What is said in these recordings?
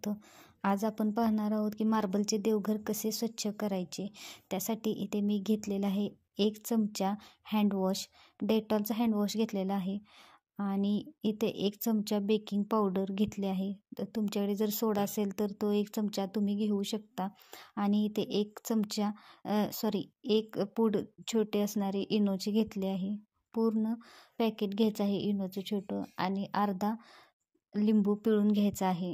स्वागत. आज आपण पाहणार आहोत की मार्बलचे देवघर कसे स्वच्छ करायचे. त्यासाठी इथे मी घेतलेला आहे 1 चमचा हँडवॉश, डेटॉलचा हँडवॉश घेतलेला आहे आणि इथे 1 चमचा बेकिंग पावडर घेतले आहे. तर तुमच्याकडे जर सोडा असेल तर तो 1 चमचा तुम्ही घेऊ शकता. आणि इथे 1 चमचा 1 पूड छोटे असणारे इनोचे घेतले आहे. पूर्ण पॅकेट घ्यायचं आहे इनोचं छोटं आणि अर्धा लिंबू पिळून घ्यायचा आहे.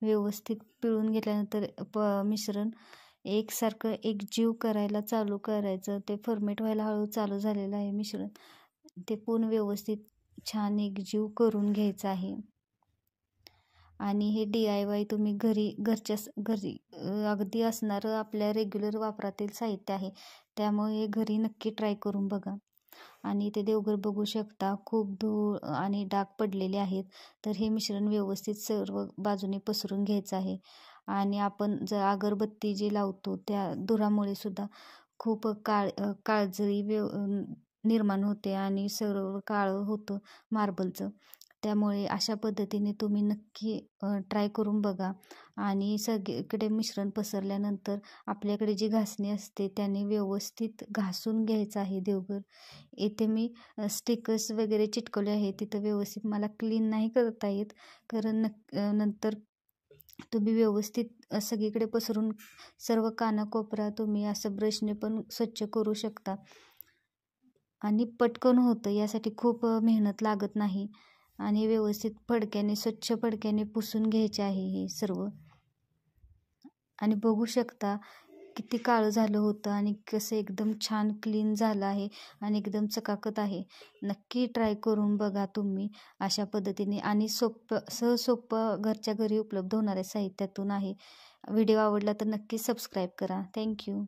व्यवस्थित पिळून घेतल्यानंतर मिश्रण एकसारखं एकजीव करायला चालू करायचं. ते फर्मेट व्हायला हळू चालू झालेलं आहे मिश्रण. ते पूर्ण व्यवस्थित छान एकजीव करून घ्यायचं आहे. आणि हे DIY तुम्ही घरी अगदी असणारं आपल्या रेग्युलर वापरातील साहित्य आहे. त्यामुळे हे घरी नक्की ट्राय करून बघा. आणि ते देवघर बघू शकता खूप धूळ आणि डाग पडलेले आहेत. तर हे मिश्रण व्यवस्थित सर्व बाजूने पसरून घ्यायचं आहे. आणि आपण जर अगरबत्ती जी लावतो त्या धुरामुळे सुद्धा खूप काळजळी निर्माण होते आणि सर्व काळं होतं मार्बलचं. त्यामुळे अशा पद्धतीने तुम्ही नक्की ट्राय करून बघा. आणि सगळीकडे मिश्रण पसरल्यानंतर आपल्याकडे जी घासणी असते त्याने व्यवस्थित घासून घ्यायचं आहे देवघर. इथे मी स्टिकर्स वगैरे चिटकवले आहे. तिथं व्यवस्थित मला क्लीन नाही करता येत, कारण नंतर तुम्ही व्यवस्थित सगळीकडे पसरून सर्व कानाकोपरा तुम्ही असं ब्रशने पण स्वच्छ करू शकता. आणि पटकन होतं, यासाठी खूप मेहनत लागत नाही. आणि व्यवस्थित स्वच्छ फडक्याने पुसून घ्यायचे आहे हे सर्व. आणि बघू शकता किती काळं झालं होतं आणि कसं एकदम छान क्लीन झालं आहे आणि एकदम चकाकत आहे. नक्की ट्राय करून बघा तुम्ही अशा पद्धतीने. आणि सोपं घरच्या घरी उपलब्ध होणाऱ्या साहित्यातून आहे. व्हिडिओ आवडला तर नक्की सबस्क्राईब करा. थँक्यू.